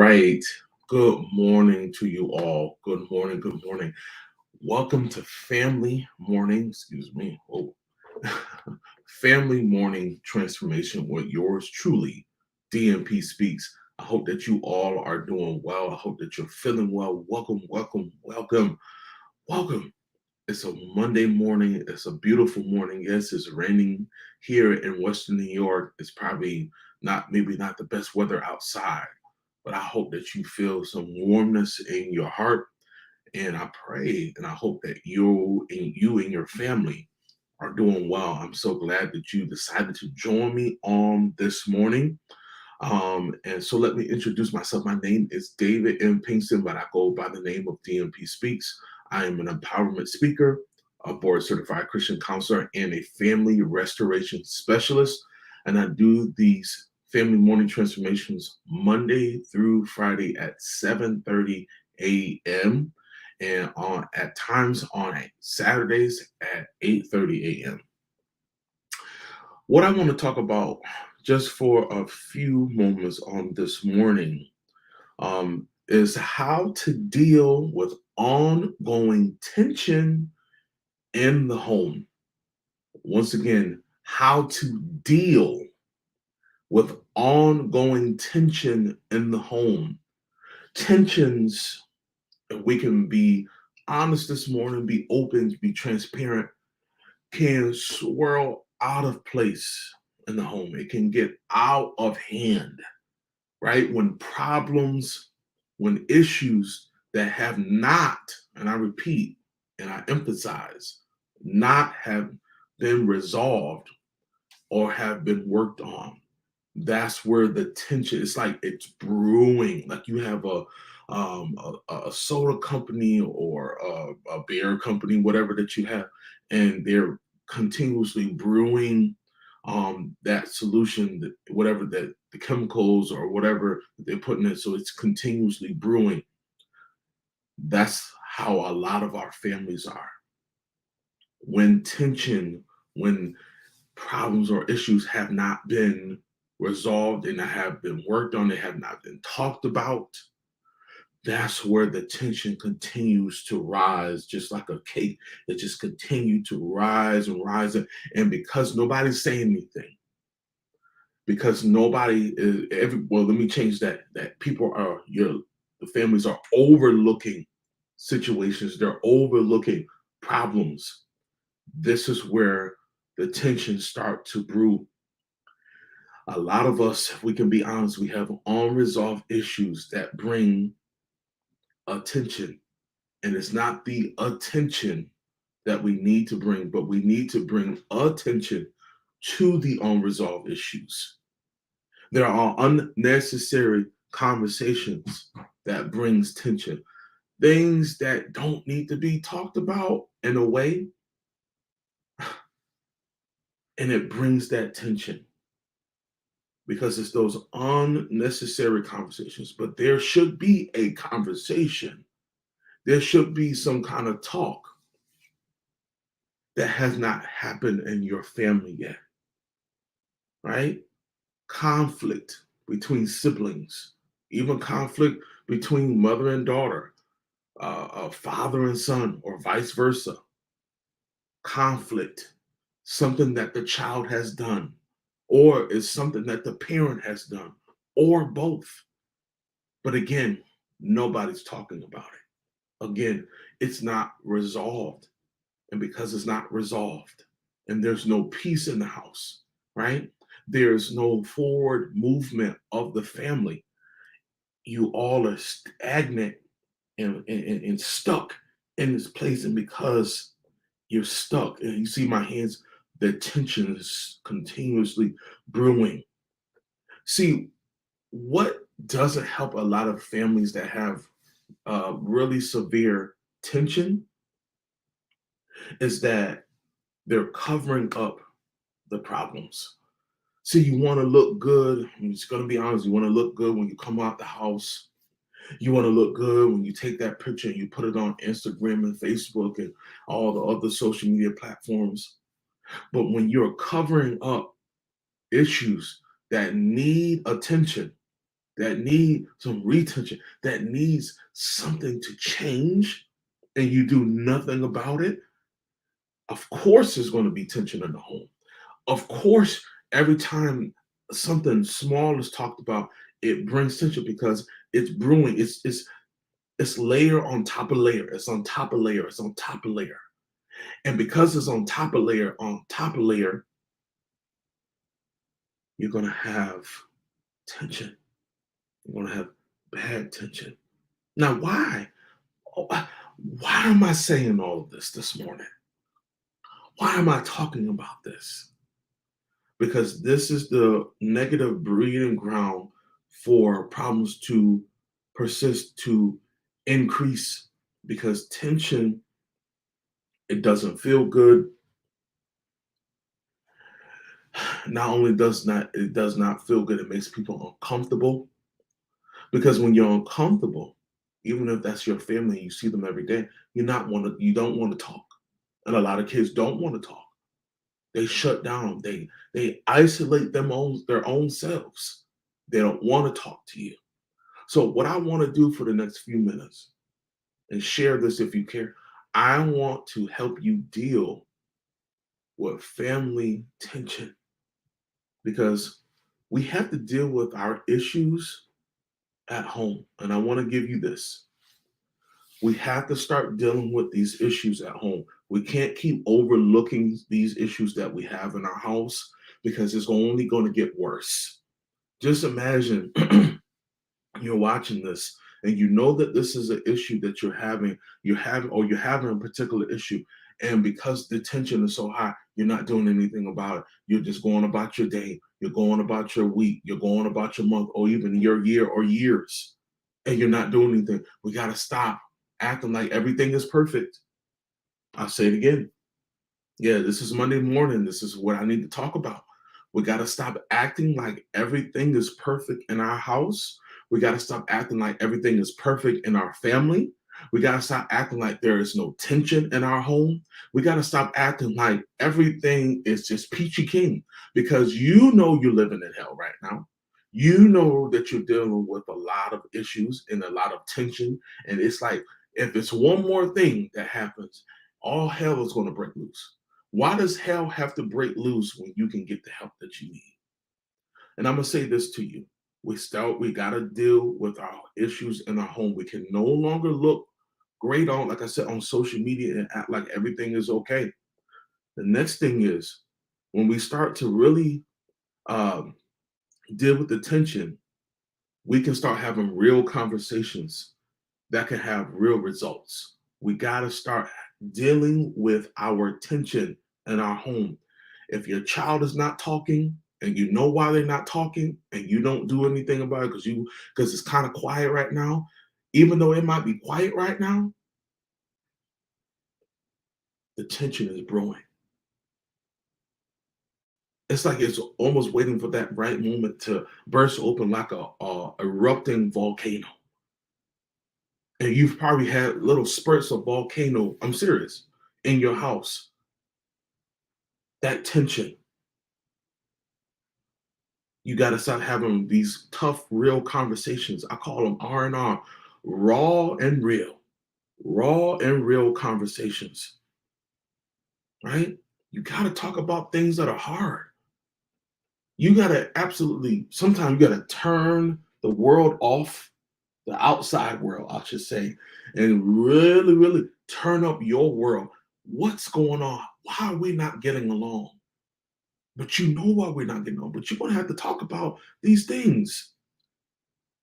right. Good morning to you all. Good morning. Good morning. Welcome to Family Morning. Excuse me. Oh, Family Morning Transformation with yours truly, DMP Speaks. I hope that you all are doing well. I hope that you're feeling well. Welcome, welcome, welcome, welcome. It's a Monday morning. It's a beautiful morning. Yes, it's raining here in Western New York. It's probably maybe not the best weather outside, but I hope that you feel some warmness in your heart. And I pray and I hope that you and your family are doing well. I'm so glad that you decided to join me on this morning. And so let me introduce myself. My name is David M. Pinkston, but I go by the name of DMP Speaks. I am an empowerment speaker, a board certified Christian counselor, and a family restoration specialist. And I do these family morning transformations Monday through Friday at 7:30 a.m. and on at times on Saturdays at 8:30 a.m. What I want to talk about just for a few moments on this morning is how to deal with ongoing tension in the home. Once again, how to deal with ongoing tension in the home. Tensions, if we can be honest this morning, be open, be transparent, can swirl out of place in the home. It can get out of hand, right? When issues that have not, and I repeat, and I emphasize, not have been resolved or have been worked on, that's where the tension, it's like it's brewing. Like you have a soda company or a beer company, whatever that you have, and they're continuously brewing that solution, whatever that the chemicals or whatever they're putting in. So it's continuously brewing. That's how a lot of our families are. When tension, when problems or issues have not been resolved and have been worked on, they have not been talked about, that's where the tension continues to rise, just like a cake. It just continues to rise and rise. And because nobody's saying anything, because nobody is well, let me change that. The families are overlooking situations, they're overlooking problems. This is where the tensions start to brew. A lot of us, if we can be honest, we have unresolved issues that bring attention. And it's not the attention that we need to bring, but we need to bring attention to the unresolved issues. There are unnecessary conversations that brings tension, things that don't need to be talked about in a way, and it brings that tension because it's those unnecessary conversations. But there should be a conversation. There should be some kind of talk that has not happened in your family yet, right? Conflict between siblings, even conflict between mother and daughter, father and son, or vice versa. Conflict, something that the child has done, or is something that the parent has done, or both. But again, nobody's talking about it. Again, it's not resolved. And because it's not resolved, and there's no peace in the house, right? There's no forward movement of the family. You all are stagnant and stuck in this place. And because you're stuck, and you see my hands, the tension is continuously brewing. See, what doesn't help a lot of families that have really severe tension is that they're covering up the problems. See, you want to look good. I'm just going to be honest. You want to look good when you come out the house. You want to look good when you take that picture and you put it on Instagram and Facebook and all the other social media platforms. But when you're covering up issues that need attention, that need some retention, that needs something to change, and you do nothing about it, of course there's going to be tension in the home. Of course, every time something small is talked about, it brings tension because it's brewing. It's layer on top of layer. It's on top of layer. It's on top of layer. And because it's on top of layer, you're gonna have tension. You're gonna have bad tension. Now, why? Oh, why am I saying all of this morning? Why am I talking about this? Because this is the negative breeding ground for problems to persist, to increase, because tension, it doesn't feel good. Not only does not feel good, it makes people uncomfortable, because when you're uncomfortable, even if that's your family, you see them every day, you don't want to talk. And a lot of kids don't want to talk. They shut down. They isolate their own selves. They don't want to talk to you. So what I want to do for the next few minutes, and share this if you care, I want to help you deal with family tension, because we have to deal with our issues at home. And I want to give you this. We have to start dealing with these issues at home. We can't keep overlooking these issues that we have in our house, because it's only going to get worse. Just imagine you're watching this and you know that this is an issue that you're having a particular issue, and because the tension is so high, you're not doing anything about it. You're just going about your day, you're going about your week, you're going about your month, or even your year or years, and you're not doing anything. We got to stop acting like everything is perfect. I'll say it again. Yeah, this is Monday morning. This is what I need to talk about. We got to stop acting like everything is perfect in our house. We got to stop acting like everything is perfect in our family. We got to stop acting like there is no tension in our home. We got to stop acting like everything is just peachy keen, because you know you're living in hell right now. You know that you're dealing with a lot of issues and a lot of tension. And it's like, if it's one more thing that happens, all hell is going to break loose. Why does hell have to break loose when you can get the help that you need? And I'm gonna say this to you. We gotta deal with our issues in our home. We can no longer look great on, like I said, on social media and act like everything is okay. The next thing is, when we start to really um, deal with the tension, we can start having real conversations that can have real results. We got to start dealing with our tension in our home. If your child is not talking and you know why they're not talking and you don't do anything about it because it's kind of quiet right now, even though it might be quiet right now, the tension is brewing. It's like it's almost waiting for that right moment to burst open like a erupting volcano. And you've probably had little spurts of volcano, I'm serious, in your house. That tension, you got to start having these tough, real conversations. I call them R&R, raw and real, raw and real conversations, right? You got to talk about things that are hard. You got to absolutely, sometimes you got to turn the world off, the outside world, I should say, and really, really turn up your world. What's going on? Why are we not getting along? But you know why we're not getting along, but you're going to have to talk about these things.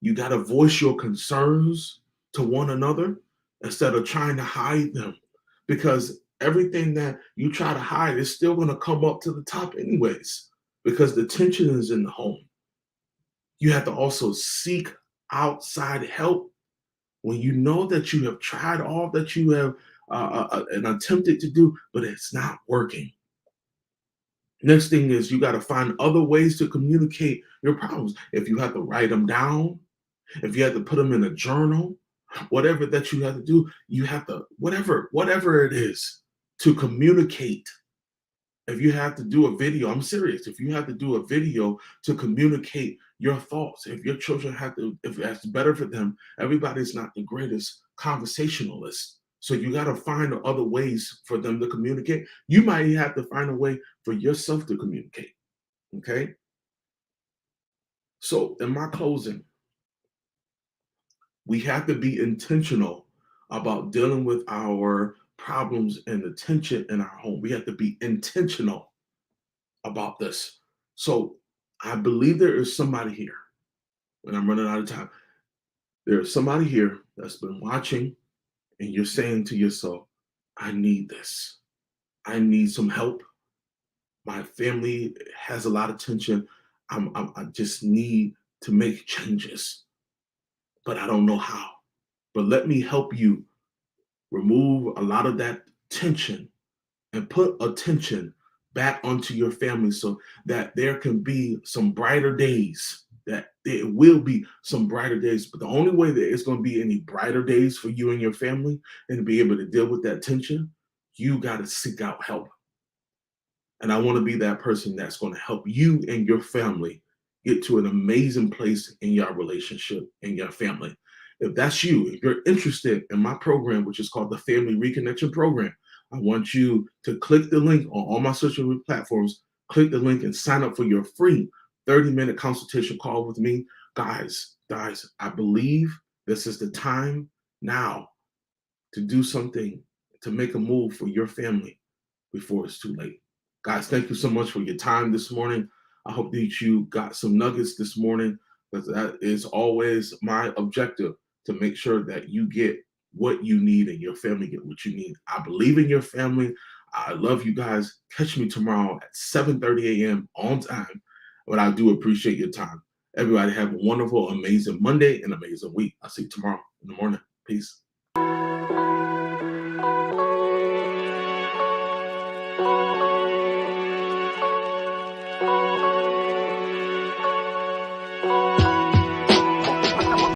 You got to voice your concerns to one another instead of trying to hide them, because everything that you try to hide is still going to come up to the top, anyways, because the tension is in the home. You have to also seek outside help when you know that you have tried all that you have and attempted to do, but it's not working. Next thing is, you got to find other ways to communicate your problems. If you have to write them down, if you have to put them in a journal, whatever that you have to do, you have to, whatever it is, to communicate. If you have to do a video, I'm serious. If you have to do a video to communicate your thoughts. If your children if that's better for them, everybody's not the greatest conversationalist. So you got to find other ways for them to communicate. You might have to find a way for yourself to communicate. Okay. So in my closing, we have to be intentional about dealing with our problems and the tension in our home. We have to be intentional about this. So I believe there is somebody here, and I'm running out of time. There's somebody here that's been watching, and you're saying to yourself, I need this. I need some help. My family has a lot of tension. I just need to make changes, but I don't know how. But let me help you remove a lot of that tension and put attention back onto your family so that there can be some brighter days, that there will be some brighter days. But the only way that it's going to be any brighter days for you and your family and to be able to deal with that tension, you got to seek out help. And I want to be that person that's going to help you and your family get to an amazing place in your relationship and your family. If that's you, if you're interested in my program, which is called the Family Reconnection Program, I want you to click the link on all my social media platforms, click the link and sign up for your free 30-minute consultation call with me. Guys, I believe this is the time now to do something, to make a move for your family before it's too late. Guys, thank you so much for your time this morning. I hope that you got some nuggets this morning, because that is always my objective, to make sure that you get what you need and your family get what you need. I believe in your family. I love you guys. Catch me tomorrow at 7:30 a.m. on time. But I do appreciate your time. Everybody have a wonderful, amazing Monday and amazing week. I'll see you tomorrow in the morning. Peace.